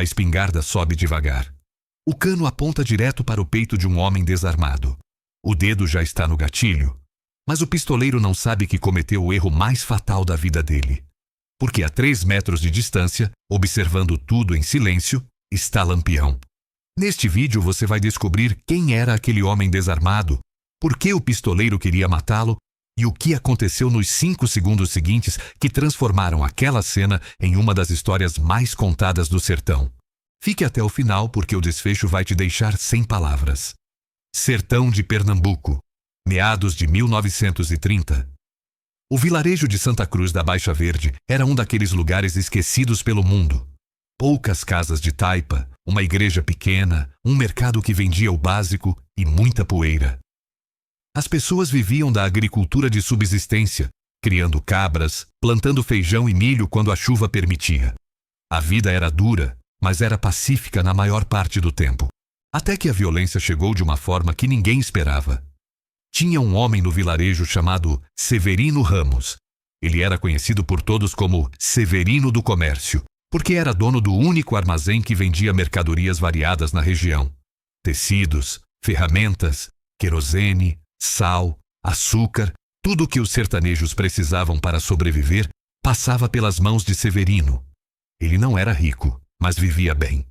A espingarda sobe devagar. O cano aponta direto para o peito de um homem desarmado. O dedo já está no gatilho, mas o pistoleiro não sabe que cometeu o erro mais fatal da vida dele. Porque a 3 metros de distância, observando tudo em silêncio, está Lampião. Neste vídeo você vai descobrir quem era aquele homem desarmado, por que o pistoleiro queria matá-lo e o que aconteceu nos 5 segundos seguintes que transformaram aquela cena em uma das histórias mais contadas do sertão. Fique até o final porque o desfecho vai te deixar sem palavras. Sertão de Pernambuco, meados de 1930. O vilarejo de Santa Cruz da Baixa Verde era um daqueles lugares esquecidos pelo mundo. Poucas casas de taipa, uma igreja pequena, um mercado que vendia o básico e muita poeira. As pessoas viviam da agricultura de subsistência, criando cabras, plantando feijão e milho quando a chuva permitia. A vida era dura, mas era pacífica na maior parte do tempo. Até que a violência chegou de uma forma que ninguém esperava. Tinha um homem no vilarejo chamado Severino Ramos. Ele era conhecido por todos como Severino do Comércio, porque era dono do único armazém que vendia mercadorias variadas na região. Tecidos, ferramentas, querosene, sal, açúcar, tudo o que os sertanejos precisavam para sobreviver passava pelas mãos de Severino. Ele não era rico, mas vivia bem.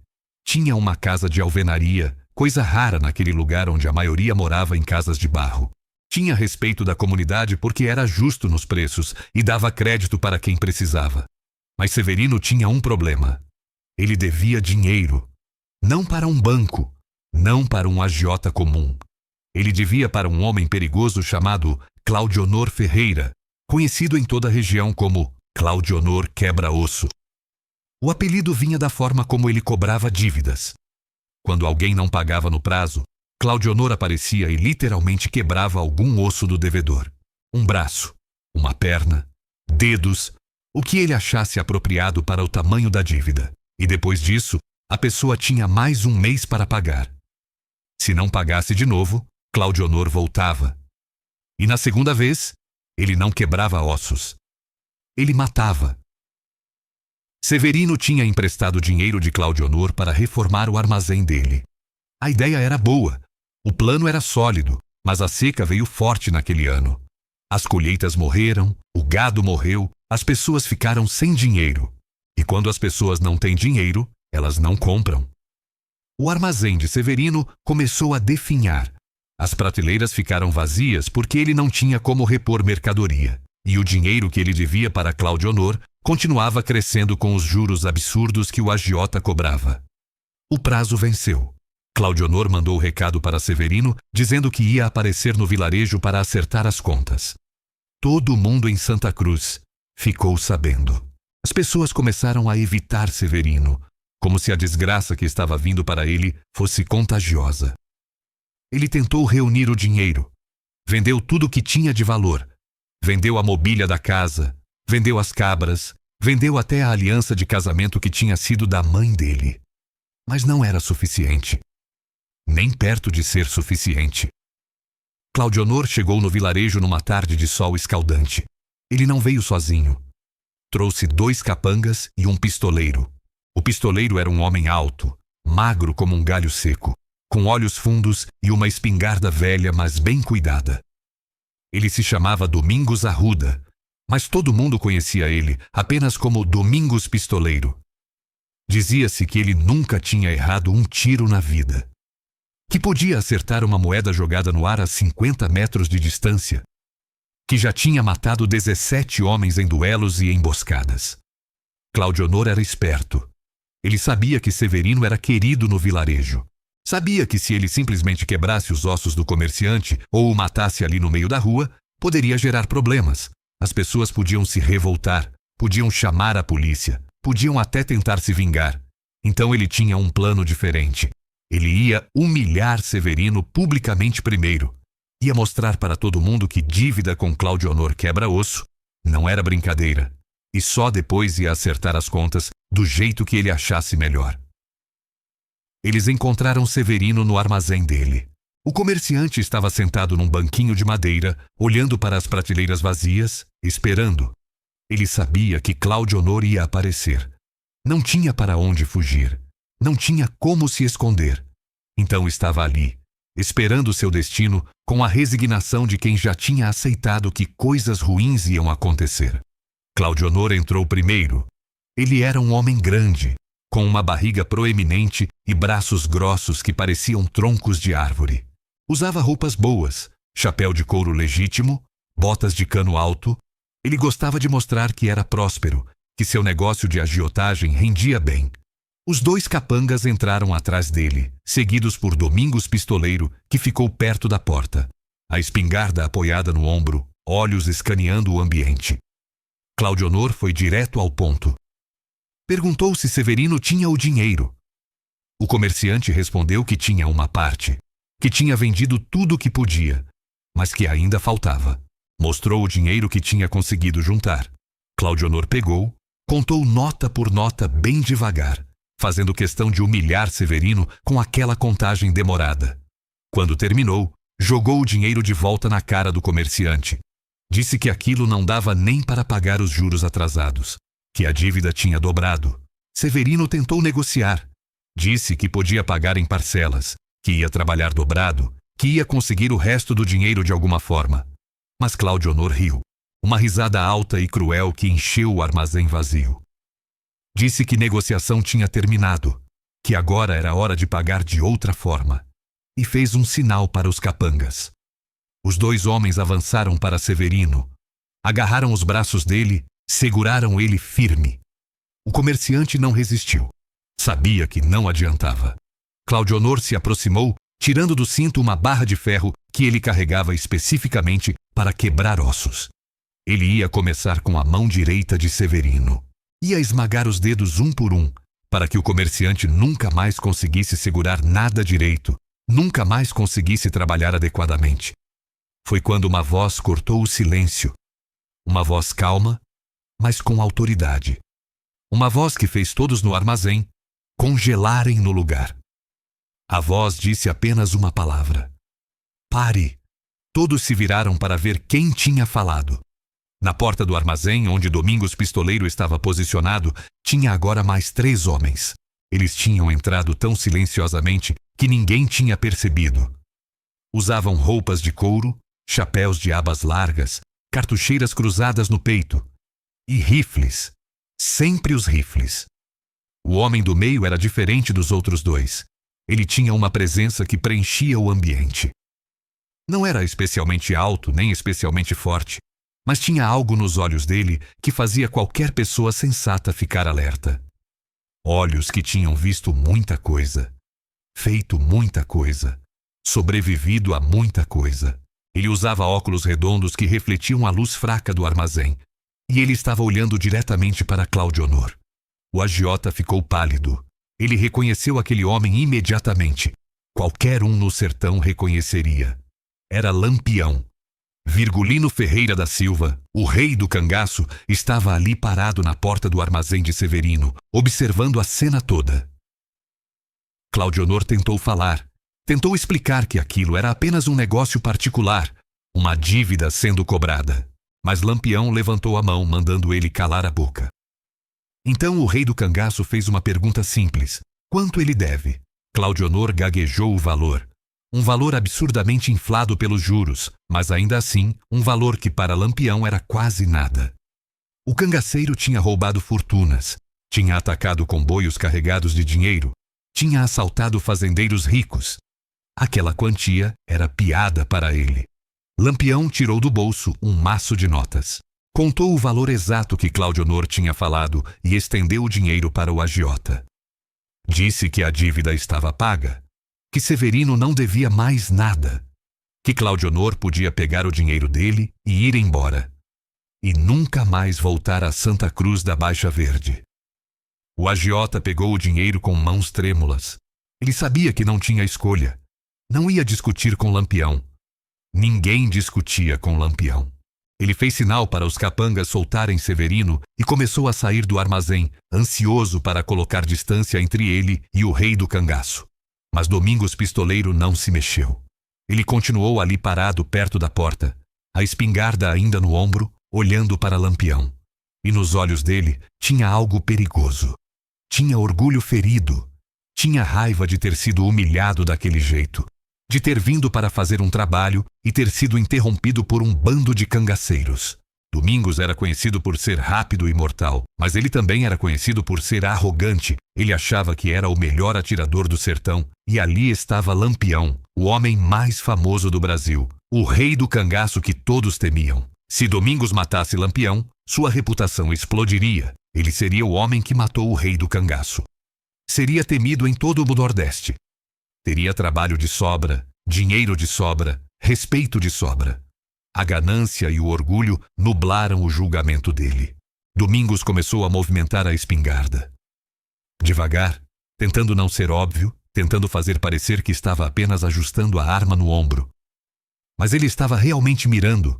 Tinha uma casa de alvenaria, coisa rara naquele lugar onde a maioria morava em casas de barro. Tinha respeito da comunidade porque era justo nos preços e dava crédito para quem precisava. Mas Severino tinha um problema. Ele devia dinheiro. Não para um banco, não para um agiota comum. Ele devia para um homem perigoso chamado Claudionor Ferreira, conhecido em toda a região como Claudionor Quebra-Osso. O apelido vinha da forma como ele cobrava dívidas. Quando alguém não pagava no prazo, Claudionor aparecia e literalmente quebrava algum osso do devedor. Um braço, uma perna, dedos, o que ele achasse apropriado para o tamanho da dívida. E depois disso, a pessoa tinha mais um mês para pagar. Se não pagasse de novo, Claudionor voltava. E na segunda vez, ele não quebrava ossos. Ele matava. Severino tinha emprestado dinheiro de Claudionor para reformar o armazém dele. A ideia era boa, o plano era sólido, mas a seca veio forte naquele ano. As colheitas morreram, o gado morreu, as pessoas ficaram sem dinheiro. E quando as pessoas não têm dinheiro, elas não compram. O armazém de Severino começou a definhar. As prateleiras ficaram vazias porque ele não tinha como repor mercadoria. E o dinheiro que ele devia para Claudionor continuava crescendo com os juros absurdos que o agiota cobrava. O prazo venceu. Claudionor mandou o recado para Severino, dizendo que ia aparecer no vilarejo para acertar as contas. Todo mundo em Santa Cruz ficou sabendo. As pessoas começaram a evitar Severino, como se a desgraça que estava vindo para ele fosse contagiosa. Ele tentou reunir o dinheiro. Vendeu tudo o que tinha de valor. Vendeu a mobília da casa, vendeu as cabras, vendeu até a aliança de casamento que tinha sido da mãe dele. Mas não era suficiente. Nem perto de ser suficiente. Claudionor chegou no vilarejo numa tarde de sol escaldante. Ele não veio sozinho. Trouxe 2 capangas e um pistoleiro. O pistoleiro era um homem alto, magro como um galho seco, com olhos fundos e uma espingarda velha, mas bem cuidada. Ele se chamava Domingos Arruda, mas todo mundo conhecia ele apenas como Domingos Pistoleiro. Dizia-se que ele nunca tinha errado um tiro na vida, que podia acertar uma moeda jogada no ar a 50 metros de distância, que já tinha matado 17 homens em duelos e emboscadas. Claudionor era esperto. Ele sabia que Severino era querido no vilarejo. Sabia que se ele simplesmente quebrasse os ossos do comerciante ou o matasse ali no meio da rua, poderia gerar problemas. As pessoas podiam se revoltar, podiam chamar a polícia, podiam até tentar se vingar. Então ele tinha um plano diferente. Ele ia humilhar Severino publicamente primeiro. Ia mostrar para todo mundo que dívida com Claudionor Quebra-Osso não era brincadeira. E só depois ia acertar as contas do jeito que ele achasse melhor. Eles encontraram Severino no armazém dele. O comerciante estava sentado num banquinho de madeira, olhando para as prateleiras vazias, esperando. Ele sabia que Claudionor ia aparecer. Não tinha para onde fugir. Não tinha como se esconder. Então estava ali, esperando seu destino, com a resignação de quem já tinha aceitado que coisas ruins iam acontecer. Claudionor entrou primeiro. Ele era um homem grande, com uma barriga proeminente e braços grossos que pareciam troncos de árvore. Usava roupas boas, chapéu de couro legítimo, botas de cano alto. Ele gostava de mostrar que era próspero, que seu negócio de agiotagem rendia bem. Os dois capangas entraram atrás dele, seguidos por Domingos Pistoleiro, que ficou perto da porta, a espingarda apoiada no ombro, olhos escaneando o ambiente. Claudionor foi direto ao ponto. Perguntou se Severino tinha o dinheiro. O comerciante respondeu que tinha uma parte, que tinha vendido tudo o que podia, mas que ainda faltava. Mostrou o dinheiro que tinha conseguido juntar. Claudionor pegou, contou nota por nota bem devagar, fazendo questão de humilhar Severino com aquela contagem demorada. Quando terminou, jogou o dinheiro de volta na cara do comerciante. Disse que aquilo não dava nem para pagar os juros atrasados, que a dívida tinha dobrado. Severino tentou negociar. Disse que podia pagar em parcelas, que ia trabalhar dobrado, que ia conseguir o resto do dinheiro de alguma forma. Mas Claudionor riu, uma risada alta e cruel que encheu o armazém vazio. Disse que negociação tinha terminado, que agora era hora de pagar de outra forma, e fez um sinal para os capangas. Os dois homens avançaram para Severino, agarraram os braços dele, seguraram ele firme. O comerciante não resistiu. Sabia que não adiantava. Claudionor se aproximou, tirando do cinto uma barra de ferro que ele carregava especificamente para quebrar ossos. Ele ia começar com a mão direita de Severino. Ia esmagar os dedos um por um, para que o comerciante nunca mais conseguisse segurar nada direito, nunca mais conseguisse trabalhar adequadamente. Foi quando uma voz cortou o silêncio. Uma voz calma, mas com autoridade. Uma voz que fez todos no armazém congelarem no lugar. A voz disse apenas uma palavra: pare. Todos se viraram para ver quem tinha falado. Na porta do armazém, onde Domingos Pistoleiro estava posicionado, tinha agora mais 3 homens. Eles tinham entrado tão silenciosamente que ninguém tinha percebido. Usavam roupas de couro, chapéus de abas largas, cartucheiras cruzadas no peito e rifles. Sempre os rifles. O homem do meio era diferente dos outros dois. Ele tinha uma presença que preenchia o ambiente. Não era especialmente alto nem especialmente forte, mas tinha algo nos olhos dele que fazia qualquer pessoa sensata ficar alerta. Olhos que tinham visto muita coisa, feito muita coisa, sobrevivido a muita coisa. Ele usava óculos redondos que refletiam a luz fraca do armazém, e ele estava olhando diretamente para Claudionor. O agiota ficou pálido. Ele reconheceu aquele homem imediatamente. Qualquer um no sertão reconheceria. Era Lampião. Virgulino Ferreira da Silva, o rei do cangaço, estava ali parado na porta do armazém de Severino, observando a cena toda. Claudionor tentou falar. Tentou explicar que aquilo era apenas um negócio particular, uma dívida sendo cobrada. Mas Lampião levantou a mão, mandando ele calar a boca. Então o rei do cangaço fez uma pergunta simples. Quanto ele deve? Claudionor gaguejou o valor. Um valor absurdamente inflado pelos juros, mas ainda assim, um valor que para Lampião era quase nada. O cangaceiro tinha roubado fortunas, tinha atacado comboios carregados de dinheiro, tinha assaltado fazendeiros ricos. Aquela quantia era piada para ele. Lampião tirou do bolso um maço de notas. Contou o valor exato que Claudionor tinha falado e estendeu o dinheiro para o agiota. Disse que a dívida estava paga, que Severino não devia mais nada, que Claudionor podia pegar o dinheiro dele e ir embora, e nunca mais voltar a Santa Cruz da Baixa Verde. O agiota pegou o dinheiro com mãos trêmulas. Ele sabia que não tinha escolha. Não ia discutir com Lampião. Ninguém discutia com Lampião. Ele fez sinal para os capangas soltarem Severino e começou a sair do armazém, ansioso para colocar distância entre ele e o rei do cangaço. Mas Domingos Pistoleiro não se mexeu. Ele continuou ali parado perto da porta, a espingarda ainda no ombro, olhando para Lampião. E nos olhos dele tinha algo perigoso. Tinha orgulho ferido. Tinha raiva de ter sido humilhado daquele jeito, de ter vindo para fazer um trabalho e ter sido interrompido por um bando de cangaceiros. Domingos era conhecido por ser rápido e mortal, mas ele também era conhecido por ser arrogante. Ele achava que era o melhor atirador do sertão, e ali estava Lampião, o homem mais famoso do Brasil, o rei do cangaço que todos temiam. Se Domingos matasse Lampião, sua reputação explodiria. Ele seria o homem que matou o rei do cangaço. Seria temido em todo o Nordeste. Teria trabalho de sobra, dinheiro de sobra, respeito de sobra. A ganância e o orgulho nublaram o julgamento dele. Domingos começou a movimentar a espingarda. Devagar, tentando não ser óbvio, tentando fazer parecer que estava apenas ajustando a arma no ombro. Mas ele estava realmente mirando.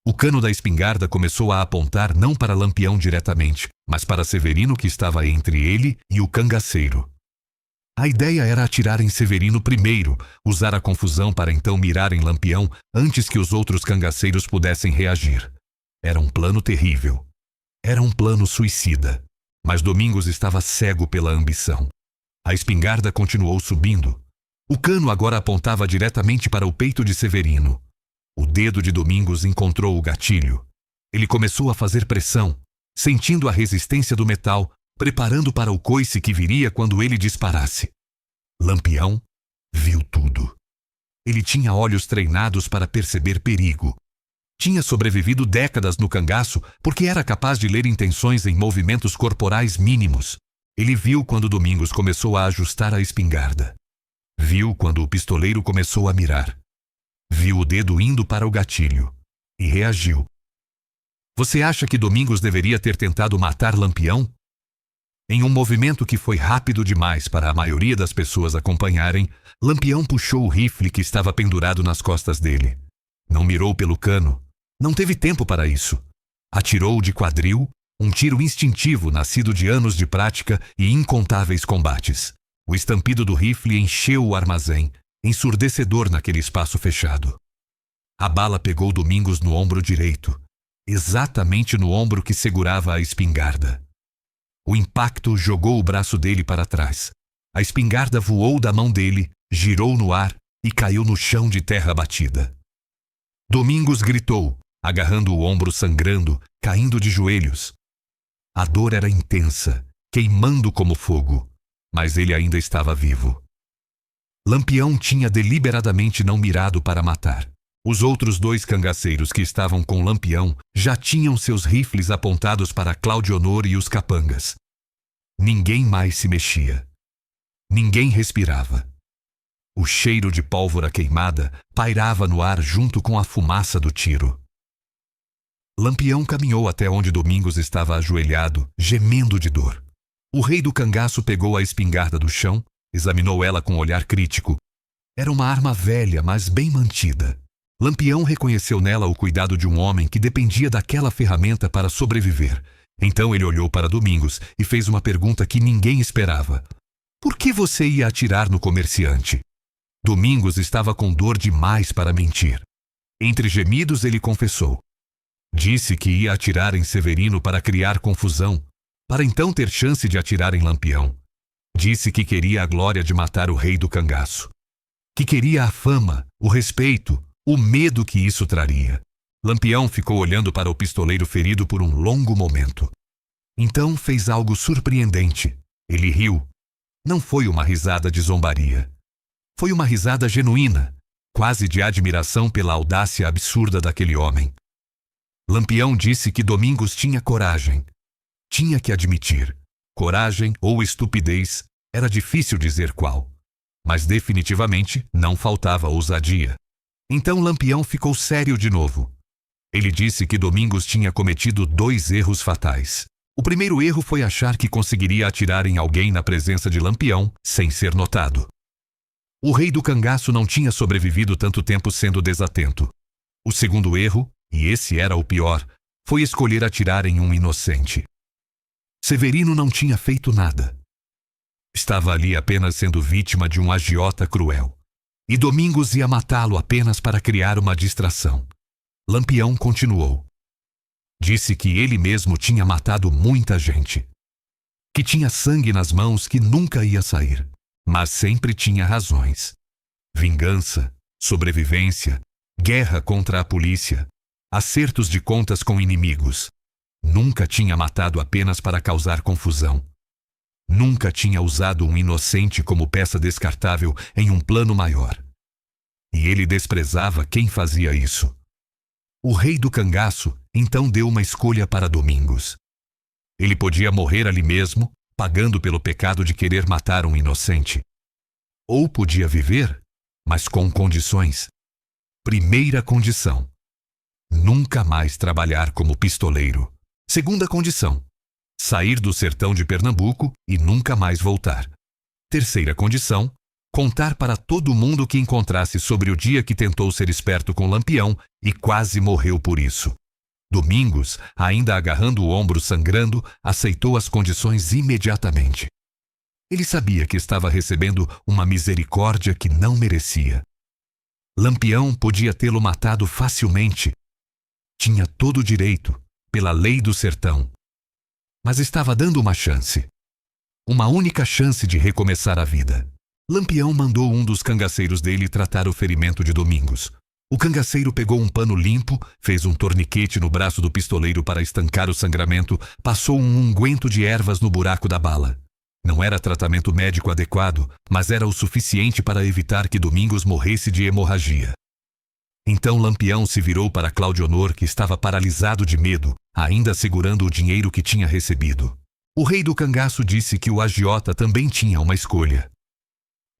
O cano da espingarda começou a apontar não para Lampião diretamente, mas para Severino, que estava entre ele e o cangaceiro. A ideia era atirar em Severino primeiro, usar a confusão para então mirar em Lampião antes que os outros cangaceiros pudessem reagir. Era um plano terrível. Era um plano suicida. Mas Domingos estava cego pela ambição. A espingarda continuou subindo. O cano agora apontava diretamente para o peito de Severino. O dedo de Domingos encontrou o gatilho. Ele começou a fazer pressão, sentindo a resistência do metal, preparando para o coice que viria quando ele disparasse. Lampião viu tudo. Ele tinha olhos treinados para perceber perigo. Tinha sobrevivido décadas no cangaço porque era capaz de ler intenções em movimentos corporais mínimos. Ele viu quando Domingos começou a ajustar a espingarda. Viu quando o pistoleiro começou a mirar. Viu o dedo indo para o gatilho e reagiu. Você acha que Domingos deveria ter tentado matar Lampião? Em um movimento que foi rápido demais para a maioria das pessoas acompanharem, Lampião puxou o rifle que estava pendurado nas costas dele. Não mirou pelo cano. Não teve tempo para isso. Atirou de quadril, um tiro instintivo nascido de anos de prática e incontáveis combates. O estampido do rifle encheu o armazém, ensurdecedor naquele espaço fechado. A bala pegou Domingos no ombro direito, exatamente no ombro que segurava a espingarda. O impacto jogou o braço dele para trás. A espingarda voou da mão dele, girou no ar e caiu no chão de terra batida. Domingos gritou, agarrando o ombro sangrando, caindo de joelhos. A dor era intensa, queimando como fogo, mas ele ainda estava vivo. Lampião tinha deliberadamente não mirado para matar. Os outros dois cangaceiros que estavam com Lampião já tinham seus rifles apontados para Claudionor e os capangas. Ninguém mais se mexia. Ninguém respirava. O cheiro de pólvora queimada pairava no ar junto com a fumaça do tiro. Lampião caminhou até onde Domingos estava ajoelhado, gemendo de dor. O rei do cangaço pegou a espingarda do chão, examinou ela com um olhar crítico. Era uma arma velha, mas bem mantida. Lampião reconheceu nela o cuidado de um homem que dependia daquela ferramenta para sobreviver. Então ele olhou para Domingos e fez uma pergunta que ninguém esperava. Por que você ia atirar no comerciante? Domingos estava com dor demais para mentir. Entre gemidos ele confessou. Disse que ia atirar em Severino para criar confusão, para então ter chance de atirar em Lampião. Disse que queria a glória de matar o rei do cangaço. Que queria a fama, o respeito, o medo que isso traria. Lampião ficou olhando para o pistoleiro ferido por um longo momento. Então fez algo surpreendente. Ele riu. Não foi uma risada de zombaria. Foi uma risada genuína, quase de admiração pela audácia absurda daquele homem. Lampião disse que Domingos tinha coragem. Tinha que admitir. Coragem ou estupidez, era difícil dizer qual. Mas definitivamente não faltava ousadia. Então Lampião ficou sério de novo. Ele disse que Domingos tinha cometido 2 erros fatais. O primeiro erro foi achar que conseguiria atirar em alguém na presença de Lampião sem ser notado. O rei do cangaço não tinha sobrevivido tanto tempo sendo desatento. O segundo erro, e esse era o pior, foi escolher atirar em um inocente. Severino não tinha feito nada. Estava ali apenas sendo vítima de um agiota cruel. E Domingos ia matá-lo apenas para criar uma distração. Lampião continuou. Disse que ele mesmo tinha matado muita gente. que tinha sangue nas mãos que nunca ia sair, mas sempre tinha razões. Vingança, sobrevivência, guerra contra a polícia, acertos de contas com inimigos. Nunca tinha matado apenas para causar confusão. Nunca tinha usado um inocente como peça descartável em um plano maior. E ele desprezava quem fazia isso. O rei do cangaço então deu uma escolha para Domingos. Ele podia morrer ali mesmo, pagando pelo pecado de querer matar um inocente. Ou podia viver, mas com condições. Primeira condição: nunca mais trabalhar como pistoleiro. Segunda condição: sair do sertão de Pernambuco e nunca mais voltar. Terceira condição: contar para todo mundo que encontrasse sobre o dia que tentou ser esperto com Lampião e quase morreu por isso. Domingos, ainda agarrando o ombro sangrando, aceitou as condições imediatamente. Ele sabia que estava recebendo uma misericórdia que não merecia. Lampião podia tê-lo matado facilmente. Tinha todo o direito, pela lei do sertão. Mas estava dando uma chance. Uma única chance de recomeçar a vida. Lampião mandou um dos cangaceiros dele tratar o ferimento de Domingos. O cangaceiro pegou um pano limpo, fez um torniquete no braço do pistoleiro para estancar o sangramento, passou um unguento de ervas no buraco da bala. Não era tratamento médico adequado, mas era o suficiente para evitar que Domingos morresse de hemorragia. Então Lampião se virou para Claudionor, que estava paralisado de medo, ainda segurando o dinheiro que tinha recebido. O rei do cangaço disse que o agiota também tinha uma escolha.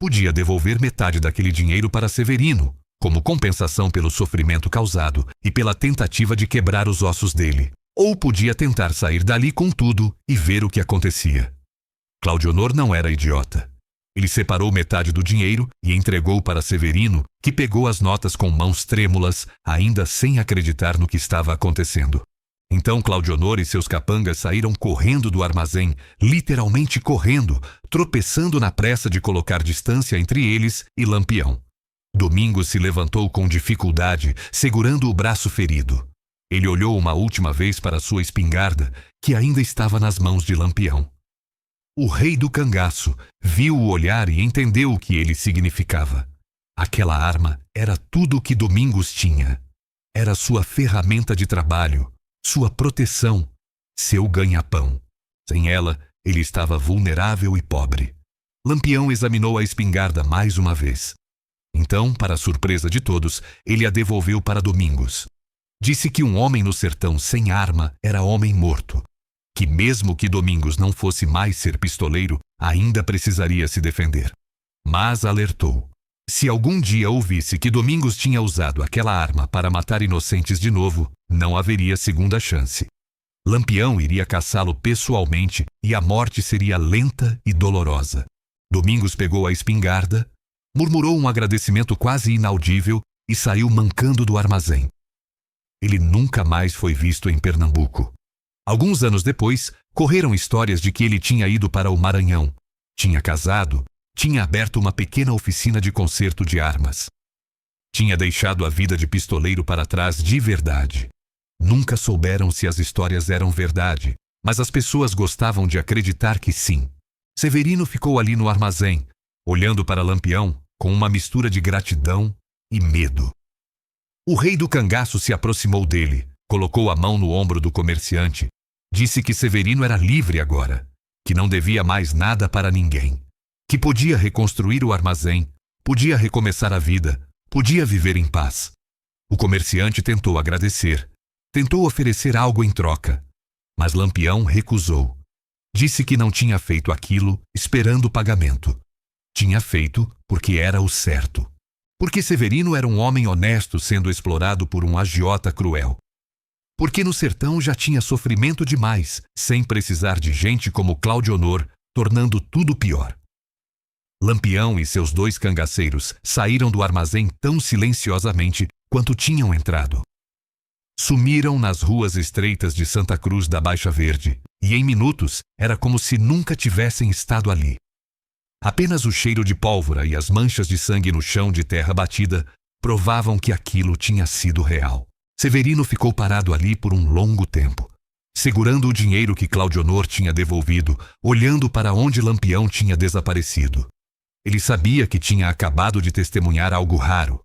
Podia devolver metade daquele dinheiro para Severino, como compensação pelo sofrimento causado e pela tentativa de quebrar os ossos dele. Ou podia tentar sair dali com tudo e ver o que acontecia. Claudionor não era idiota. Ele separou metade do dinheiro e entregou para Severino, que pegou as notas com mãos trêmulas, ainda sem acreditar no que estava acontecendo. Então Claudionor e seus capangas saíram correndo do armazém, literalmente correndo, tropeçando na pressa de colocar distância entre eles e Lampião. Domingos se levantou com dificuldade, segurando o braço ferido. Ele olhou uma última vez para sua espingarda, que ainda estava nas mãos de Lampião. O rei do cangaço viu o olhar e entendeu o que ele significava. Aquela arma era tudo o que Domingos tinha. Era sua ferramenta de trabalho, sua proteção, seu ganha-pão. Sem ela, ele estava vulnerável e pobre. Lampião examinou a espingarda mais uma vez. Então, para a surpresa de todos, ele a devolveu para Domingos. Disse que um homem no sertão sem arma era homem morto. Que mesmo que Domingos não fosse mais ser pistoleiro, ainda precisaria se defender. Mas alertou. Se algum dia ouvisse que Domingos tinha usado aquela arma para matar inocentes de novo, não haveria segunda chance. Lampião iria caçá-lo pessoalmente e a morte seria lenta e dolorosa. Domingos pegou a espingarda, murmurou um agradecimento quase inaudível e saiu mancando do armazém. Ele nunca mais foi visto em Pernambuco. Alguns anos depois, correram histórias de que ele tinha ido para o Maranhão, tinha casado, tinha aberto uma pequena oficina de conserto de armas. Tinha deixado a vida de pistoleiro para trás de verdade. Nunca souberam se as histórias eram verdade, mas as pessoas gostavam de acreditar que sim. Severino ficou ali no armazém, olhando para Lampião com uma mistura de gratidão e medo. O rei do cangaço se aproximou dele, colocou a mão no ombro do comerciante, disse que Severino era livre agora, que não devia mais nada para ninguém, que podia reconstruir o armazém, podia recomeçar a vida, podia viver em paz. O comerciante tentou agradecer, tentou oferecer algo em troca, mas Lampião recusou. Disse que não tinha feito aquilo esperando o pagamento. Tinha feito porque era o certo. Porque Severino era um homem honesto sendo explorado por um agiota cruel. Porque no sertão já tinha sofrimento demais, sem precisar de gente como Claudionor, tornando tudo pior. Lampião e seus 2 cangaceiros saíram do armazém tão silenciosamente quanto tinham entrado. Sumiram nas ruas estreitas de Santa Cruz da Baixa Verde, e em minutos era como se nunca tivessem estado ali. Apenas o cheiro de pólvora e as manchas de sangue no chão de terra batida provavam que aquilo tinha sido real. Severino ficou parado ali por um longo tempo. segurando o dinheiro que Claudionor tinha devolvido, olhando para onde Lampião tinha desaparecido. Ele sabia que tinha acabado de testemunhar algo raro.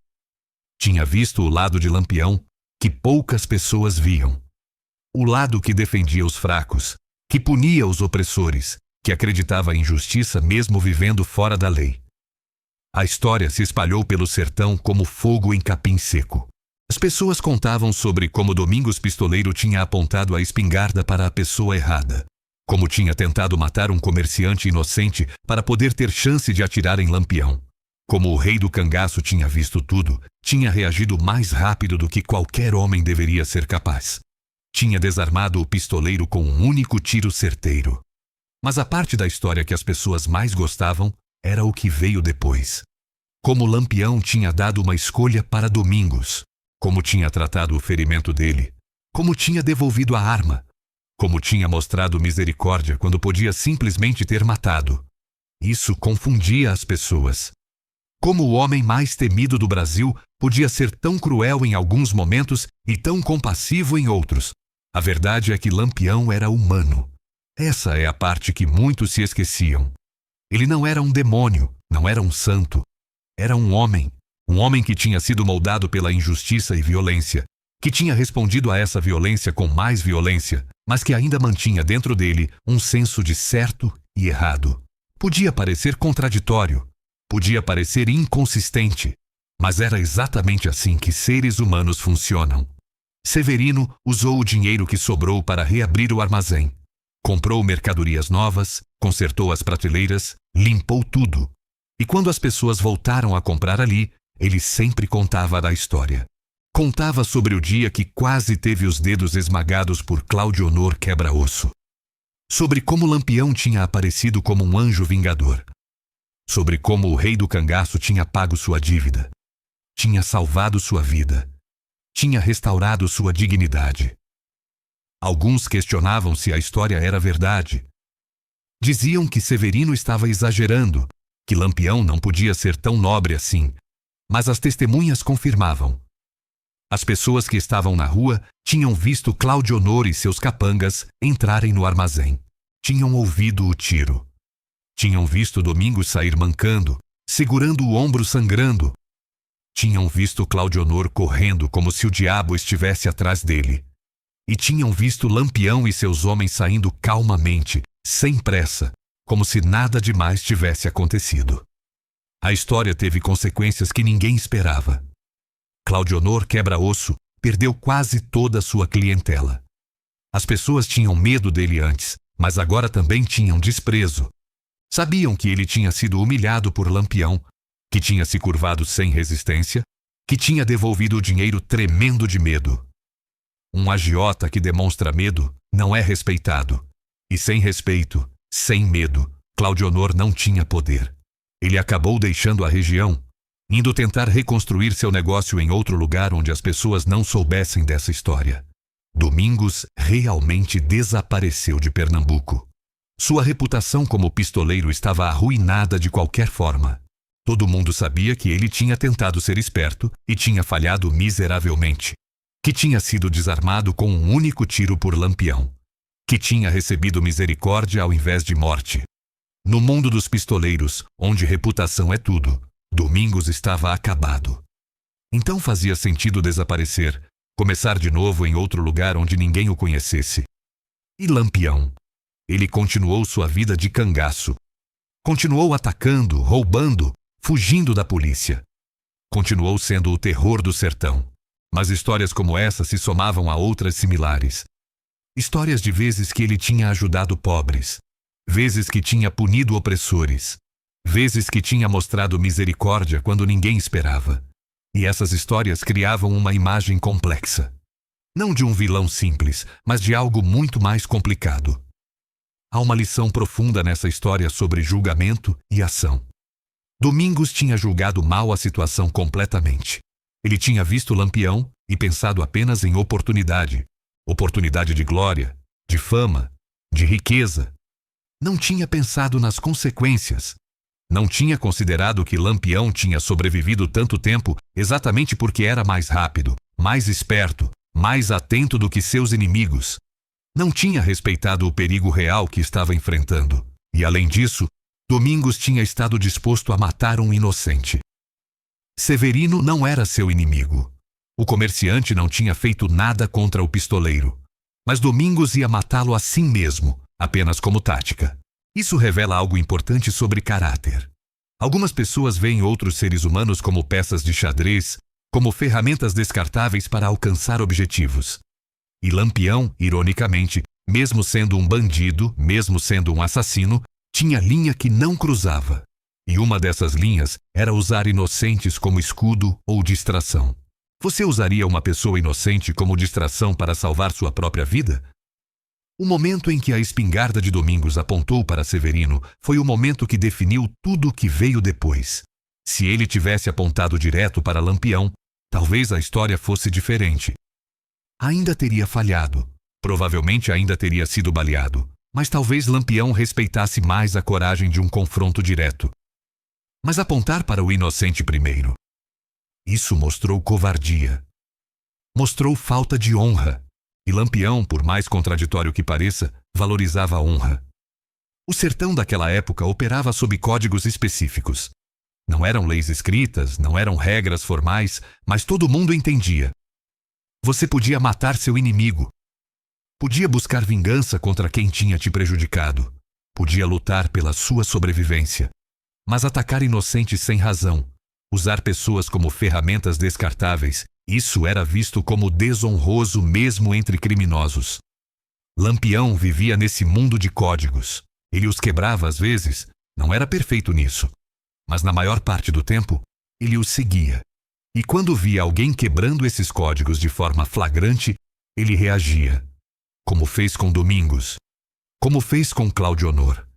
Tinha visto o lado de Lampião que poucas pessoas viam. O lado que defendia os fracos, que punia os opressores, que acreditava em justiça mesmo vivendo fora da lei. A história se espalhou pelo sertão como fogo em capim seco. As pessoas contavam sobre como Domingos Pistoleiro tinha apontado a espingarda para a pessoa errada, como tinha tentado matar um comerciante inocente para poder ter chance de atirar em Lampião, como o rei do cangaço tinha visto tudo, tinha reagido mais rápido do que qualquer homem deveria ser capaz. Tinha desarmado o pistoleiro com um único tiro certeiro. Mas a parte da história que as pessoas mais gostavam era o que veio depois. Como Lampião tinha dado uma escolha para Domingos, como tinha tratado o ferimento dele, como tinha devolvido a arma, como tinha mostrado misericórdia quando podia simplesmente ter matado. Isso confundia as pessoas. Como o homem mais temido do Brasil podia ser tão cruel em alguns momentos e tão compassivo em outros. A verdade é que Lampião era humano. Essa é a parte que muitos se esqueciam. Ele não era um demônio, não era um santo. Era um homem que tinha sido moldado pela injustiça e violência, que tinha respondido a essa violência com mais violência, mas que ainda mantinha dentro dele um senso de certo e errado. Podia parecer contraditório, podia parecer inconsistente, mas era exatamente assim que seres humanos funcionam. Severino usou o dinheiro que sobrou para reabrir o armazém. Comprou mercadorias novas, consertou as prateleiras, limpou tudo. E quando as pessoas voltaram a comprar ali, ele sempre contava da história. Contava sobre o dia que quase teve os dedos esmagados por Claudionor Quebra-Osso. Sobre como Lampião tinha aparecido como um anjo vingador. Sobre como o rei do cangaço tinha pago sua dívida. Tinha salvado sua vida. Tinha restaurado sua dignidade. Alguns questionavam se a história era verdade. Diziam que Severino estava exagerando, que Lampião não podia ser tão nobre assim, mas as testemunhas confirmavam. As pessoas que estavam na rua tinham visto Claudionor e seus capangas entrarem no armazém. Tinham ouvido o tiro. Tinham visto Domingos sair mancando, segurando o ombro sangrando. Tinham visto Claudionor correndo como se o diabo estivesse atrás dele. E tinham visto Lampião e seus homens saindo calmamente, sem pressa, como se nada demais tivesse acontecido. A história teve consequências que ninguém esperava. Claudionor Quebra-Osso perdeu quase toda a sua clientela. As pessoas tinham medo dele antes, mas agora também tinham desprezo. Sabiam que ele tinha sido humilhado por Lampião, que tinha se curvado sem resistência, que tinha devolvido o dinheiro tremendo de medo. Um agiota que demonstra medo não é respeitado. E sem respeito, sem medo, Claudionor não tinha poder. Ele acabou deixando a região, indo tentar reconstruir seu negócio em outro lugar onde as pessoas não soubessem dessa história. Domingos realmente desapareceu de Pernambuco. Sua reputação como pistoleiro estava arruinada de qualquer forma. Todo mundo sabia que ele tinha tentado ser esperto e tinha falhado miseravelmente. Que tinha sido desarmado com um único tiro por Lampião. Que tinha recebido misericórdia ao invés de morte. No mundo dos pistoleiros, onde reputação é tudo, Domingos estava acabado. Então fazia sentido desaparecer, começar de novo em outro lugar onde ninguém o conhecesse. E Lampião? Ele continuou sua vida de cangaço. Continuou atacando, roubando, fugindo da polícia. Continuou sendo o terror do sertão. Mas histórias como essa se somavam a outras similares. Histórias de vezes que ele tinha ajudado pobres, vezes que tinha punido opressores, vezes que tinha mostrado misericórdia quando ninguém esperava. E essas histórias criavam uma imagem complexa. Não de um vilão simples, mas de algo muito mais complicado. Há uma lição profunda nessa história sobre julgamento e ação. Domingos tinha julgado mal a situação completamente. Ele tinha visto Lampião e pensado apenas em oportunidade. Oportunidade de glória, de fama, de riqueza. Não tinha pensado nas consequências. Não tinha considerado que Lampião tinha sobrevivido tanto tempo exatamente porque era mais rápido, mais esperto, mais atento do que seus inimigos. Não tinha respeitado o perigo real que estava enfrentando. E, além disso, Domingos tinha estado disposto a matar um inocente. Severino não era seu inimigo. O comerciante não tinha feito nada contra o pistoleiro. Mas Domingos ia matá-lo assim mesmo, apenas como tática. Isso revela algo importante sobre caráter. Algumas pessoas veem outros seres humanos como peças de xadrez, como ferramentas descartáveis para alcançar objetivos. E Lampião, ironicamente, mesmo sendo um bandido, mesmo sendo um assassino, tinha linha que não cruzava. E uma dessas linhas era usar inocentes como escudo ou distração. Você usaria uma pessoa inocente como distração para salvar sua própria vida? O momento em que a espingarda de Domingos apontou para Severino foi o momento que definiu tudo o que veio depois. Se ele tivesse apontado direto para Lampião, talvez a história fosse diferente. Ainda teria falhado, provavelmente ainda teria sido baleado, mas talvez Lampião respeitasse mais a coragem de um confronto direto. Mas apontar para o inocente primeiro. Isso mostrou covardia. Mostrou falta de honra. E Lampião, por mais contraditório que pareça, valorizava a honra. O sertão daquela época operava sob códigos específicos. Não eram leis escritas, não eram regras formais, mas todo mundo entendia. Você podia matar seu inimigo. Podia buscar vingança contra quem tinha te prejudicado. Podia lutar pela sua sobrevivência. Mas atacar inocentes sem razão, usar pessoas como ferramentas descartáveis, isso era visto como desonroso mesmo entre criminosos. Lampião vivia nesse mundo de códigos. Ele os quebrava às vezes, não era perfeito nisso. Mas na maior parte do tempo, ele os seguia. E quando via alguém quebrando esses códigos de forma flagrante, ele reagia. Como fez com Domingos. Como fez com Cláudio Honor.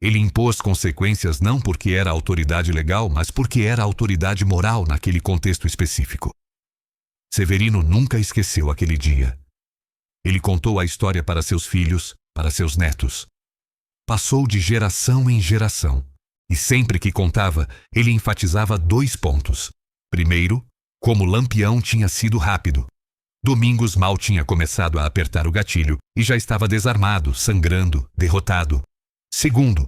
Ele impôs consequências não porque era autoridade legal, mas porque era autoridade moral naquele contexto específico. Severino nunca esqueceu aquele dia. Ele contou a história para seus filhos, para seus netos. Passou de geração em geração. E sempre que contava, ele enfatizava 2 pontos. Primeiro, como Lampião tinha sido rápido. Domingos mal tinha começado a apertar o gatilho e já estava desarmado, sangrando, derrotado. Segundo,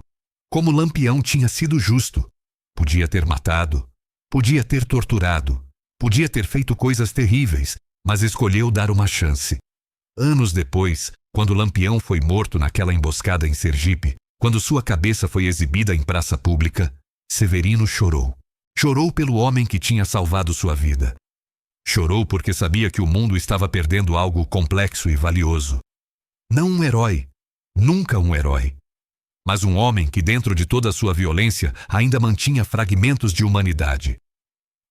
como Lampião tinha sido justo. Podia ter matado, podia ter torturado, podia ter feito coisas terríveis, mas escolheu dar uma chance. Anos depois, quando Lampião foi morto naquela emboscada em Sergipe, quando sua cabeça foi exibida em praça pública, Severino chorou. Chorou pelo homem que tinha salvado sua vida. Chorou porque sabia que o mundo estava perdendo algo complexo e valioso. Não um herói, nunca um herói. Mas um homem que dentro de toda a sua violência ainda mantinha fragmentos de humanidade.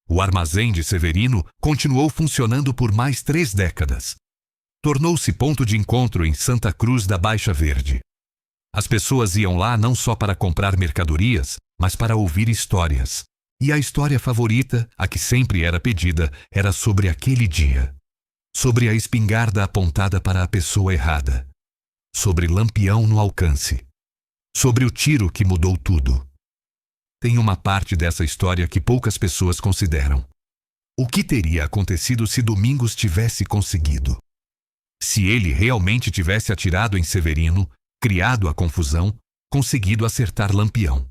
O armazém de Severino continuou funcionando por mais 3 décadas. Tornou-se ponto de encontro em Santa Cruz da Baixa Verde. As pessoas iam lá não só para comprar mercadorias, mas para ouvir histórias. E a história favorita, a que sempre era pedida, era sobre aquele dia. Sobre a espingarda apontada para a pessoa errada. Sobre Lampião no alcance. Sobre o tiro que mudou tudo. Tem uma parte dessa história que poucas pessoas consideram. O que teria acontecido se Domingos tivesse conseguido? Se ele realmente tivesse atirado em Severino, criado a confusão, conseguido acertar Lampião.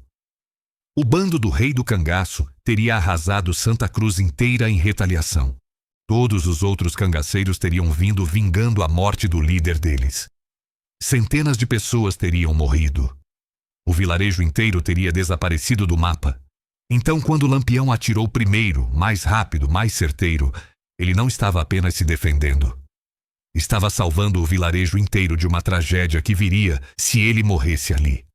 O bando do Rei do Cangaço teria arrasado Santa Cruz inteira em retaliação. Todos os outros cangaceiros teriam vindo vingando a morte do líder deles. Centenas de pessoas teriam morrido. O vilarejo inteiro teria desaparecido do mapa. Então, quando Lampião atirou primeiro, mais rápido, mais certeiro, ele não estava apenas se defendendo. Estava salvando o vilarejo inteiro de uma tragédia que viria se ele morresse ali.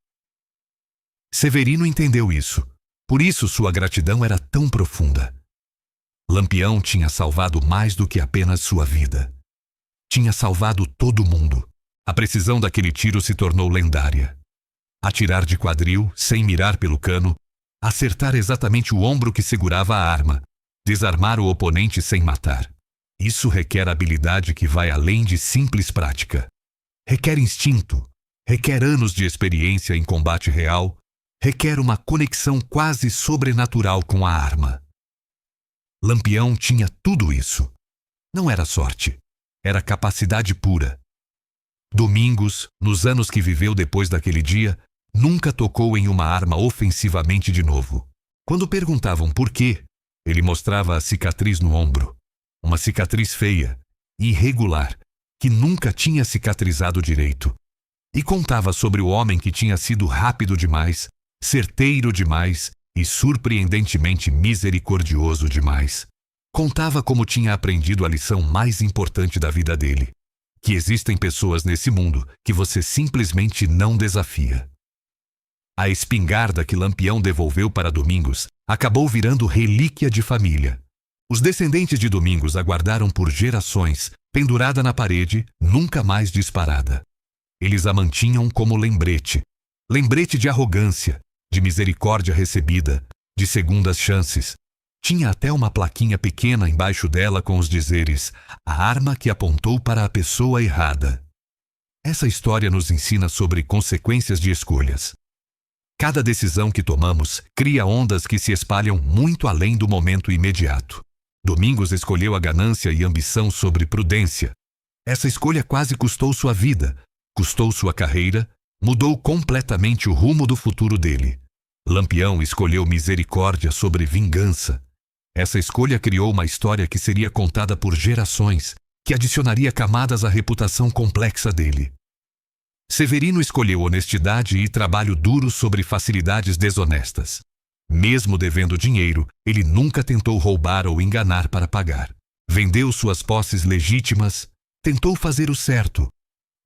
Severino entendeu isso. Por isso sua gratidão era tão profunda. Lampião tinha salvado mais do que apenas sua vida. Tinha salvado todo mundo. A precisão daquele tiro se tornou lendária. Atirar de quadril, sem mirar pelo cano, acertar exatamente o ombro que segurava a arma, desarmar o oponente sem matar. Isso requer habilidade que vai além de simples prática. Requer instinto, requer anos de experiência em combate real, requer uma conexão quase sobrenatural com a arma. Lampião tinha tudo isso. Não era sorte, era capacidade pura. Domingos, nos anos que viveu depois daquele dia, nunca tocou em uma arma ofensivamente de novo. Quando perguntavam por quê, ele mostrava a cicatriz no ombro. Uma cicatriz feia, irregular, que nunca tinha cicatrizado direito. E contava sobre o homem que tinha sido rápido demais, certeiro demais e surpreendentemente misericordioso demais. Contava como tinha aprendido a lição mais importante da vida dele: que existem pessoas nesse mundo que você simplesmente não desafia. A espingarda que Lampião devolveu para Domingos acabou virando relíquia de família. Os descendentes de Domingos aguardaram por gerações, pendurada na parede, nunca mais disparada. Eles a mantinham como lembrete. Lembrete de arrogância, de misericórdia recebida, de segundas chances. Tinha até uma plaquinha pequena embaixo dela com os dizeres: a arma que apontou para a pessoa errada. Essa história nos ensina sobre consequências de escolhas. Cada decisão que tomamos cria ondas que se espalham muito além do momento imediato. Domingos escolheu a ganância e ambição sobre prudência. Essa escolha quase custou sua vida, custou sua carreira, mudou completamente o rumo do futuro dele. Lampião escolheu misericórdia sobre vingança. Essa escolha criou uma história que seria contada por gerações, que adicionaria camadas à reputação complexa dele. Severino escolheu honestidade e trabalho duro sobre facilidades desonestas. Mesmo devendo dinheiro, ele nunca tentou roubar ou enganar para pagar. Vendeu suas posses legítimas, tentou fazer o certo.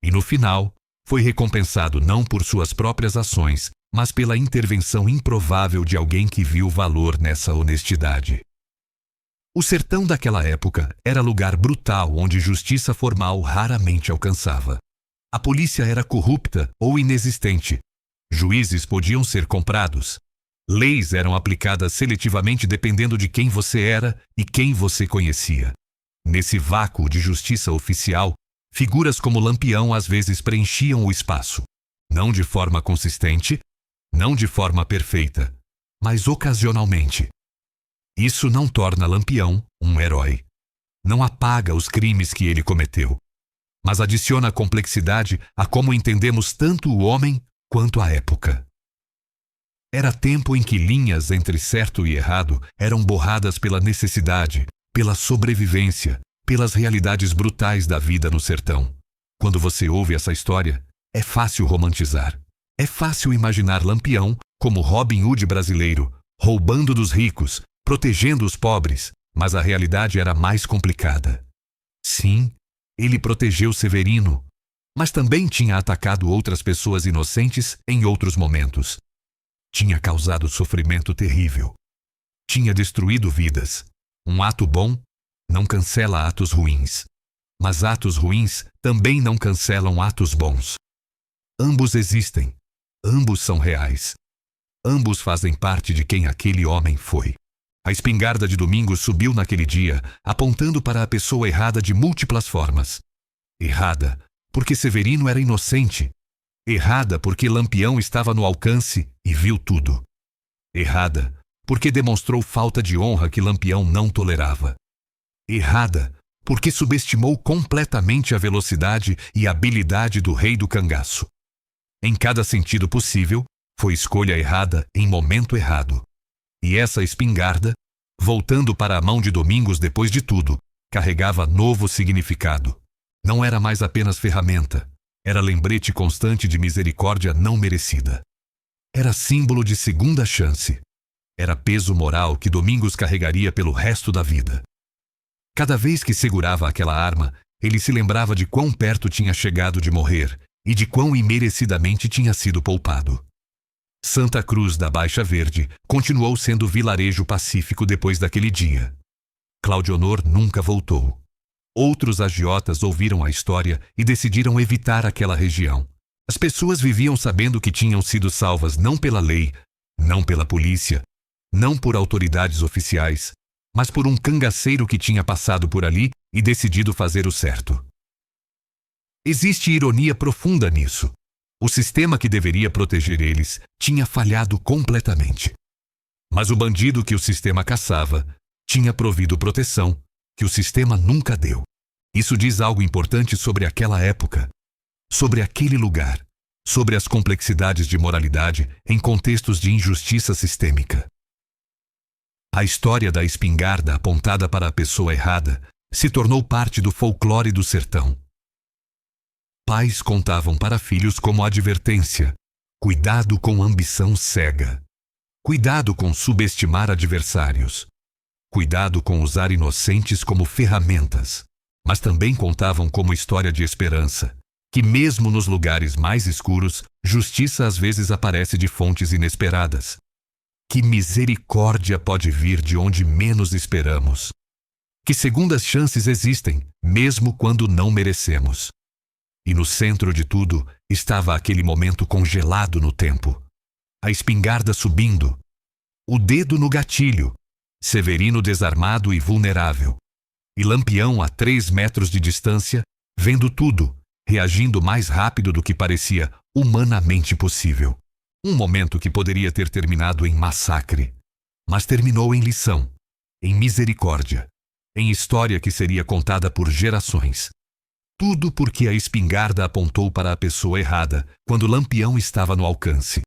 E no final, foi recompensado não por suas próprias ações, mas pela intervenção improvável de alguém que viu valor nessa honestidade. O sertão daquela época era lugar brutal onde justiça formal raramente alcançava. A polícia era corrupta ou inexistente. Juízes podiam ser comprados. Leis eram aplicadas seletivamente dependendo de quem você era e quem você conhecia. Nesse vácuo de justiça oficial, figuras como Lampião às vezes preenchiam o espaço. Não de forma consistente, não de forma perfeita, mas ocasionalmente. Isso não torna Lampião um herói. Não apaga os crimes que ele cometeu, mas adiciona complexidade a como entendemos tanto o homem quanto a época. Era tempo em que linhas entre certo e errado eram borradas pela necessidade, pela sobrevivência, pelas realidades brutais da vida no sertão. Quando você ouve essa história, é fácil romantizar. É fácil imaginar Lampião como Robin Hood brasileiro, roubando dos ricos, protegendo os pobres, mas a realidade era mais complicada. Sim, ele protegeu Severino, mas também tinha atacado outras pessoas inocentes em outros momentos. Tinha causado sofrimento terrível. Tinha destruído vidas. Um ato bom não cancela atos ruins, mas atos ruins também não cancelam atos bons. Ambos existem, ambos são reais. Ambos fazem parte de quem aquele homem foi. A espingarda de Domingos subiu naquele dia, apontando para a pessoa errada de múltiplas formas. Errada, porque Severino era inocente. Errada, porque Lampião estava no alcance e viu tudo. Errada, porque demonstrou falta de honra que Lampião não tolerava. Errada, porque subestimou completamente a velocidade e habilidade do rei do cangaço. Em cada sentido possível, foi escolha errada em momento errado. E essa espingarda, voltando para a mão de Domingos depois de tudo, carregava novo significado. Não era mais apenas ferramenta, era lembrete constante de misericórdia não merecida. Era símbolo de segunda chance. Era peso moral que Domingos carregaria pelo resto da vida. Cada vez que segurava aquela arma, ele se lembrava de quão perto tinha chegado de morrer e de quão imerecidamente tinha sido poupado. Santa Cruz da Baixa Verde continuou sendo vilarejo pacífico depois daquele dia. Claudionor nunca voltou. Outros agiotas ouviram a história e decidiram evitar aquela região. As pessoas viviam sabendo que tinham sido salvas não pela lei, não pela polícia, não por autoridades oficiais, mas por um cangaceiro que tinha passado por ali e decidido fazer o certo. Existe ironia profunda nisso. O sistema que deveria proteger eles tinha falhado completamente. Mas o bandido que o sistema caçava tinha provido proteção que o sistema nunca deu. Isso diz algo importante sobre aquela época. sobre aquele lugar, sobre as complexidades de moralidade em contextos de injustiça sistêmica. A história da espingarda apontada para a pessoa errada se tornou parte do folclore do sertão. Pais contavam para filhos como advertência: cuidado com ambição cega. Cuidado com subestimar adversários. Cuidado com usar inocentes como ferramentas. Mas também contavam como história de esperança, que mesmo nos lugares mais escuros, justiça às vezes aparece de fontes inesperadas. Que misericórdia pode vir de onde menos esperamos. Que segundas chances existem, mesmo quando não merecemos. E no centro de tudo estava aquele momento congelado no tempo. A espingarda subindo. O dedo no gatilho. Severino desarmado e vulnerável. E Lampião a 3 metros de distância, vendo tudo, reagindo mais rápido do que parecia humanamente possível. Um momento que poderia ter terminado em massacre, mas terminou em lição, em misericórdia, em história que seria contada por gerações. Tudo porque a espingarda apontou para a pessoa errada quando Lampião estava no alcance.